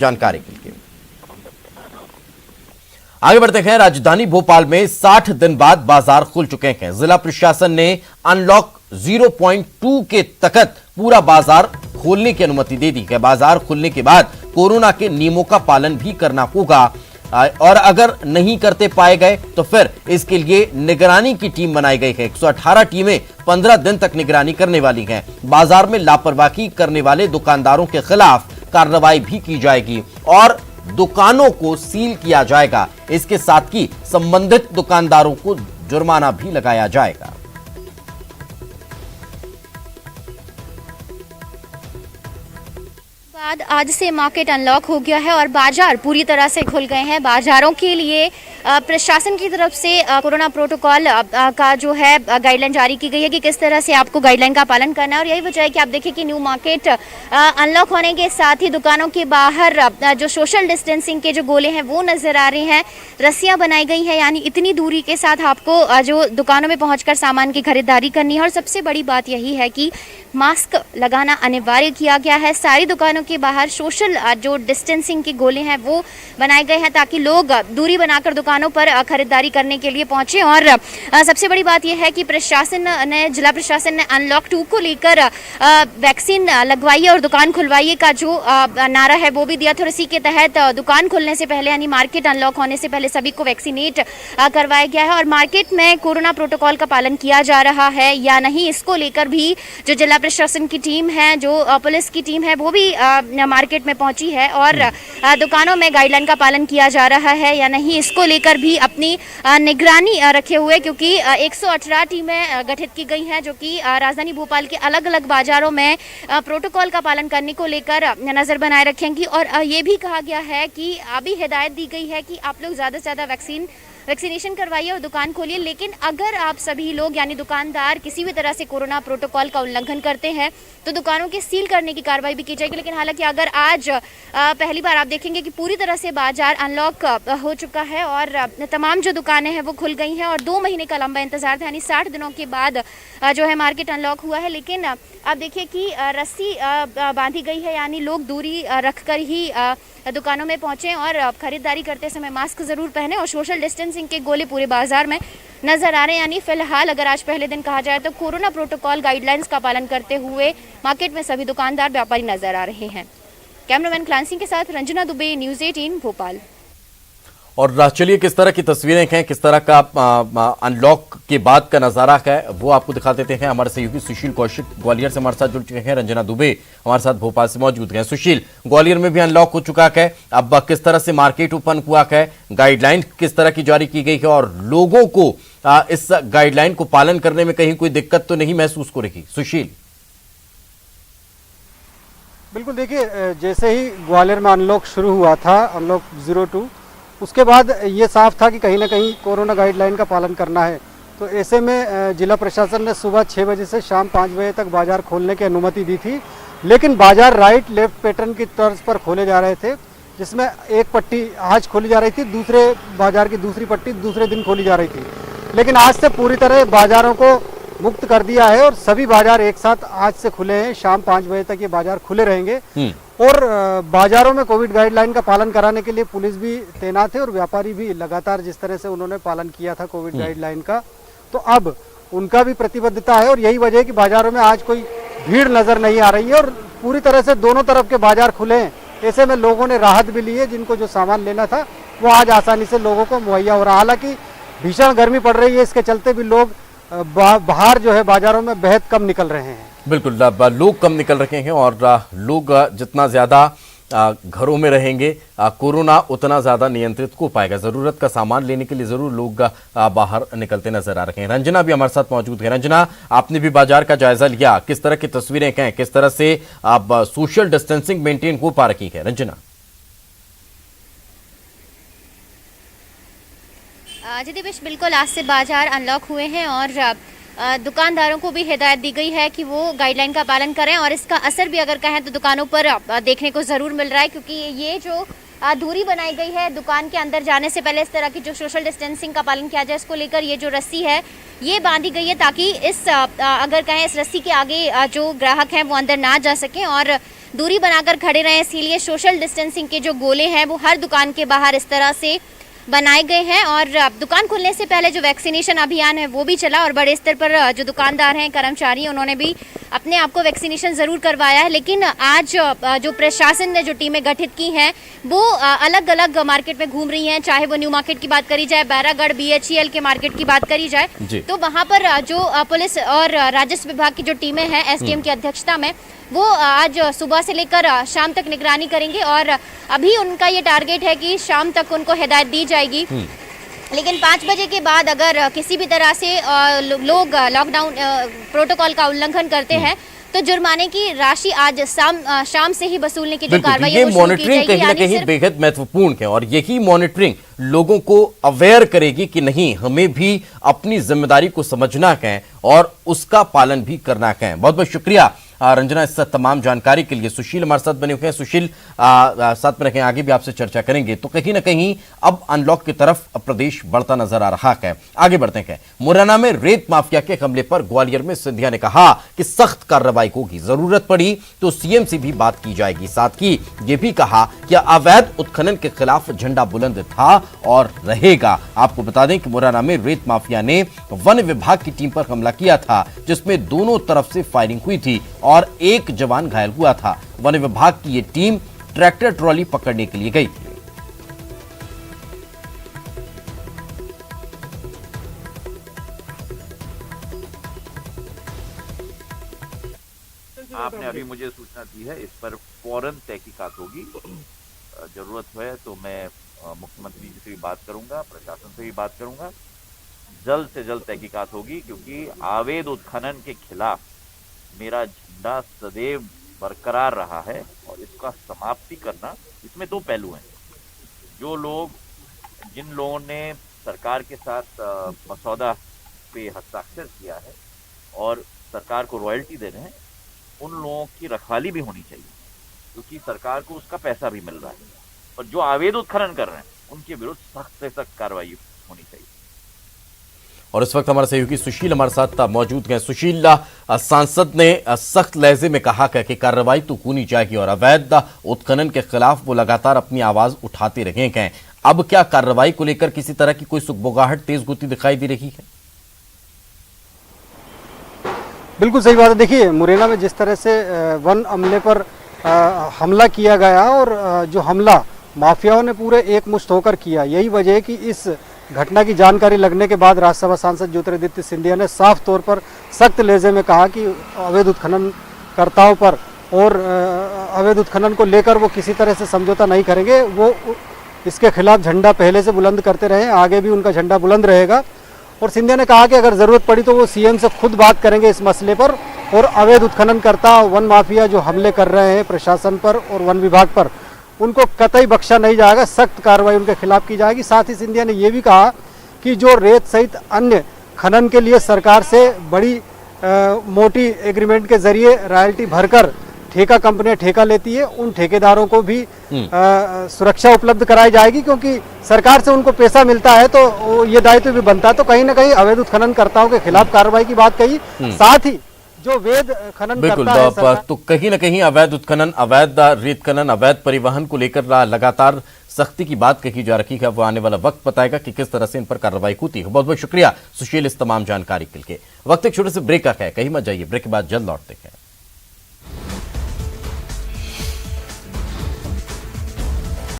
जानकारी के लिए आगे बढ़ते हैं। राजधानी भोपाल में 60 दिन बाद बाजार खुल चुके हैं। जिला प्रशासन ने अनलॉक 0.2 के तहत पूरा बाजार खोलने की अनुमति दे दी है। बाजार खुलने के बाद कोरोना के नियमों का पालन भी करना होगा और अगर नहीं करते पाए गए तो फिर इसके लिए निगरानी की टीम बनाई गई है। 118 टीमें 15 दिन तक निगरानी करने वाली हैं। बाजार में लापरवाही करने वाले दुकानदारों के खिलाफ कार्रवाई भी की जाएगी और दुकानों को सील किया जाएगा। इसके साथ ही संबंधित दुकानदारों को जुर्माना भी लगाया जाएगा। आज से मार्केट अनलॉक हो गया है और बाजार पूरी तरह से खुल गए हैं। बाजारों के लिए प्रशासन की तरफ से कोरोना प्रोटोकॉल का जो है गाइडलाइन जारी की गई है कि किस तरह से आपको गाइडलाइन का पालन करना है। और यही वजह है कि आप देखिए कि न्यू मार्केट अनलॉक होने के साथ ही दुकानों के बाहर जो सोशल डिस्टेंसिंग के जो गोले हैं वो नजर आ रहे हैं। रस्सियां बनाई गई हैं, यानी इतनी दूरी के साथ आपको जो दुकानों में पहुंचकर सामान की खरीदारी करनी है। और सबसे बड़ी बात यही है कि मास्क लगाना अनिवार्य किया गया है। सारी दुकानों के बाहर सोशल जो डिस्टेंसिंग के गोले हैं वो बनाए गए हैं ताकि लोग दूरी बनाकर दुकानों पर खरीदारी करने के लिए पहुंचे। और सबसे बड़ी बात यह है कि जिला प्रशासन ने अनलॉक 2 को लेकर वैक्सीन लगवाइए और दुकान खुलवाइए का जो नारा है वो भी दिया था। और इसी के तहत दुकान खुलने से पहले यानी मार्केट अनलॉक होने से पहले सभी को वैक्सीनेट करवाया गया है। और मार्केट में कोरोना प्रोटोकॉल का पालन किया जा रहा है या नहीं, इसको लेकर भी जो जिला प्रशासन की टीम है, जो पुलिस की टीम है, वो भी मार्केट में पहुंची है और दुकानों में गाइडलाइन का पालन किया जा रहा है या नहीं, इसको लेकर भी अपनी निगरानी रखे हुए, क्योंकि 118 टीमें गठित की गई हैं जो कि राजधानी भोपाल के अलग अलग बाजारों में प्रोटोकॉल का पालन करने को लेकर नजर बनाए रखेंगी। और ये भी कहा गया है कि अभी हिदायत दी गई है कि आप लोग ज़्यादा से ज़्यादा वैक्सीनेशन करवाइए और दुकान खोलिए। लेकिन अगर आप सभी लोग यानी दुकानदार किसी भी तरह से कोरोना प्रोटोकॉल का उल्लंघन करते हैं तो दुकानों के सील करने की कार्रवाई भी की जाएगी। लेकिन हालांकि अगर आज पहली बार आप देखेंगे कि पूरी तरह से बाजार अनलॉक हो चुका है और तमाम जो दुकानें हैं वो खुल गई हैं और 2 महीने का लंबा इंतजार था, यानी 60 दिनों के बाद जो है मार्केट अनलॉक हुआ है। लेकिन आप देखिए कि रस्सी बांधी गई है, यानी लोग दूरी रखकर ही दुकानों में पहुंचे और खरीदारी करते समय मास्क जरूर पहने और सोशल डिस्टेंसिंग के गोले पूरे बाजार में नजर आ रहे हैं। यानी फिलहाल अगर आज पहले दिन कहा जाए तो कोरोना प्रोटोकॉल गाइडलाइंस का पालन करते हुए मार्केट में सभी दुकानदार व्यापारी नजर आ रहे हैं। कैमरामैन क्लान सिंह के साथ रंजना दुबे, न्यूज़ 18 भोपाल। और चलिए किस तरह की तस्वीरें हैं, किस तरह का अनलॉक के बाद का नजारा है वो आपको दिखा देते हैं। हमारे सहयोगी सुशील कौशिक ग्वालियर से हमारे साथ जुड़ चुके हैं, रंजना दुबे हमारे साथ भोपाल से मौजूद हैं। सुशील, ग्वालियर में भी अनलॉक हो चुका है, अब किस तरह से मार्केट ओपन हुआ है, गाइडलाइन किस तरह की जारी की गई है और लोगों को इस गाइडलाइन को पालन करने में कहीं कोई दिक्कत तो नहीं महसूस हो रही? सुशील। बिल्कुल, देखिए जैसे ही ग्वालियर में अनलॉक शुरू हुआ था, अनलॉक 02, उसके बाद ये साफ था कि कहीं ना कहीं कोरोना गाइडलाइन का पालन करना है। तो ऐसे में जिला प्रशासन ने सुबह 6 बजे से शाम 5 बजे तक बाजार खोलने की अनुमति दी थी। लेकिन बाजार राइट लेफ्ट पैटर्न की तर्ज पर खोले जा रहे थे, जिसमें एक पट्टी आज खोली जा रही थी, दूसरे बाजार की दूसरी पट्टी दूसरे दिन खोली जा रही थी। लेकिन आज से पूरी तरह बाजारों को मुक्त कर दिया है और सभी बाजार एक साथ आज से खुले हैं। शाम 5 बजे तक ये बाजार खुले रहेंगे और बाजारों में कोविड गाइडलाइन का पालन कराने के लिए पुलिस भी तैनात है और व्यापारी भी लगातार जिस तरह से उन्होंने पालन किया था कोविड गाइडलाइन का, तो अब उनका भी प्रतिबद्धता है। और यही वजह है कि बाजारों में आज कोई भीड़ नजर नहीं आ रही है और पूरी तरह से दोनों तरफ के बाजार खुले हैं। ऐसे में लोगों ने राहत भी ली है, जिनको जो सामान लेना था वो आज आसानी से लोगों को मुहैया हो रहा। हालांकि भीषण गर्मी पड़ रही है, इसके चलते भी लोग बाहर जो है बाजारों में बेहद कम निकल रहे हैं। बिल्कुल, लोग कम निकल रहे हैं और लोग जितना ज्यादा घरों में रहेंगे कोरोना उतना ज्यादा नियंत्रित हो पाएगा। जरूरत का सामान लेने के लिए जरूर लोग बाहर निकलते नजर आ रहे हैं। रंजना भी हमारे साथ मौजूद है। रंजना, आपने भी बाजार का जायजा लिया, किस तरह की तस्वीरें हैं, किस तरह से अब सोशल डिस्टेंसिंग मेंटेन हो पा रही है? रंजना जी दिवेश, बिल्कुल आज से बाजार अनलॉक हुए हैं और दुकानदारों को भी हिदायत दी गई है कि वो गाइडलाइन का पालन करें और इसका असर भी अगर कहें तो दुकानों पर देखने को ज़रूर मिल रहा है, क्योंकि ये जो दूरी बनाई गई है दुकान के अंदर जाने से पहले, इस तरह की जो सोशल डिस्टेंसिंग का पालन किया जाए, इसको लेकर ये जो रस्सी है ये बांधी गई है ताकि इस अगर कहें इस रस्सी के आगे जो ग्राहक हैं वो अंदर ना जा सकें और दूरी बनाकर खड़े रहें, इसीलिए सोशल डिस्टेंसिंग के जो गोले हैं वो हर दुकान के बाहर इस तरह से बनाए गए हैं। और दुकान खुलने से पहले जो वैक्सीनेशन अभियान है वो भी चला और बड़े स्तर पर जो दुकानदार हैं, कर्मचारी, उन्होंने भी अपने आप को वैक्सीनेशन ज़रूर करवाया है। लेकिन आज जो प्रशासन ने जो टीमें गठित की हैं वो अलग अलग मार्केट में घूम रही हैं, चाहे वो न्यू मार्केट की बात करी जाए, बैरागढ़, BHEL के मार्केट की बात करी जाए, तो वहाँ पर जो पुलिस और राजस्व विभाग की जो टीमें हैं SDM की अध्यक्षता में, वो आज सुबह से लेकर शाम तक निगरानी करेंगे। और अभी उनका ये टारगेट है कि शाम तक उनको हिदायत दी जाएगी, लेकिन 5 बजे के बाद अगर किसी भी तरह से लोग लॉकडाउन प्रोटोकॉल का उल्लंघन करते हैं तो जुर्माने की राशि आज शाम से ही वसूलने की जो कार्रवाई है वो शुरू की मॉनिटरिंग कहीं ना कहीं बेहद महत्वपूर्ण है और यही मॉनिटरिंग लोगों को अवेयर करेगी कि नहीं, हमें भी अपनी जिम्मेदारी को समझना है और उसका पालन भी करना है। बहुत बहुत शुक्रिया रंजना इस तमाम जानकारी के लिए। सुशील हमारे साथ बने हुए हैं। सुशील, साथ में रखें, आगे भी आपसे चर्चा करेंगे। तो कहीं ना कहीं अब अनलॉक की तरफ प्रदेश बढ़ता नजर आ रहा है। आगे बढ़ते हैं। मुरैना में रेत माफिया के हमले पर ग्वालियर में सिंधिया ने कहा कि सख्त कार्रवाई होगी, जरूरत पड़ी तो CM से भी बात की जाएगी। साथ ही यह भी कहा कि अवैध उत्खनन के खिलाफ झंडा बुलंद था और रहेगा। आपको बता दें कि मुरैना में रेत माफिया ने वन विभाग की टीम पर हमला किया था, जिसमें दोनों तरफ से फायरिंग हुई थी और एक जवान घायल हुआ था। वन विभाग की यह टीम ट्रैक्टर ट्रॉली पकड़ने के लिए गई थी। आपने अभी मुझे सूचना दी है, इस पर फौरन तहकीकात होगी। जरूरत है तो मैं मुख्यमंत्री जी से भी बात करूंगा, प्रशासन से भी बात करूंगा। जल्द से जल्द तहकीकात होगी, क्योंकि अवैध उत्खनन के खिलाफ मेरा झंडा सदैव बरकरार रहा है और इसका समाप्ति करना, इसमें 2 पहलू हैं। जिन लोगों ने सरकार के साथ मसौदा पे हस्ताक्षर किया है और सरकार को रॉयल्टी दे रहे हैं, उन लोगों की रखवाली भी होनी चाहिए, क्योंकि सरकार को उसका पैसा भी मिल रहा है। और जो अवैध उत्खनन कर रहे हैं उनके विरुद्ध सख्त से सख्त कार्रवाई होनी चाहिए। और इस वक्त हमारे सहयोगी सुशील हमारे साथ मौजूद हैं। सुशील, सांसद ने सख्त लहजे में कहा कि कार्रवाई तो होनी चाहिए और अवैध उत्खनन के खिलाफ वो लगातार अपनी आवाज उठाते रहे हैं। अब क्या कार्रवाई को लेकर किसी तरह की कोई सुगबुगाहट, तेज गति दिखाई दे रही है? बिल्कुल सही बात है। देखिए, मुरैना में जिस तरह से वन अमले पर हमला किया गया और जो हमला माफियाओं ने पूरे एकमुश्त होकर किया, यही वजह है कि इस घटना की जानकारी लगने के बाद राज्यसभा सांसद ज्योतिरादित्य सिंधिया ने साफ तौर पर सख्त लहजे में कहा कि अवैध उत्खननकर्ताओं पर और अवैध उत्खनन को लेकर वो किसी तरह से समझौता नहीं करेंगे। वो इसके खिलाफ झंडा पहले से बुलंद करते रहे, आगे भी उनका झंडा बुलंद रहेगा। और सिंधिया ने कहा कि अगर ज़रूरत पड़ी तो वो CM से खुद बात करेंगे इस मसले पर और अवैध उत्खननकर्ता, वन माफिया जो हमले कर रहे हैं प्रशासन पर और वन विभाग पर, उनको कतई बख्शा नहीं जाएगा, सख्त कार्रवाई उनके खिलाफ की जाएगी। साथ ही सिंधिया ने यह भी कहा कि जो रेत सहित अन्य खनन के लिए सरकार से बड़ी मोटी एग्रीमेंट के जरिए रॉयल्टी भरकर ठेका कंपनियां ठेका लेती है, उन ठेकेदारों को भी सुरक्षा उपलब्ध कराई जाएगी, क्योंकि सरकार से उनको पैसा मिलता है तो ये दायित्व भी बनता है। तो कहीं ना कहीं अवैध उत्खननकर्ताओं के खिलाफ कार्रवाई की बात कही। साथ ही जो वेद खनन करता है तो कहीं ना कहीं अवैध उत्खनन, अवैध रेत खनन, अवैध परिवहन को लेकर लगातार सख्ती की बात कही जा रही है। वो आने वाला वक्त बताएगा कि किस तरह से इन पर कार्रवाई होती है। बहुत बहुत शुक्रिया सुशील इस तमाम जानकारी के लिए। वक्त एक छोटे से ब्रेक का है, कहीं मत जाइए, ब्रेक के बाद जल्द लौटते हैं।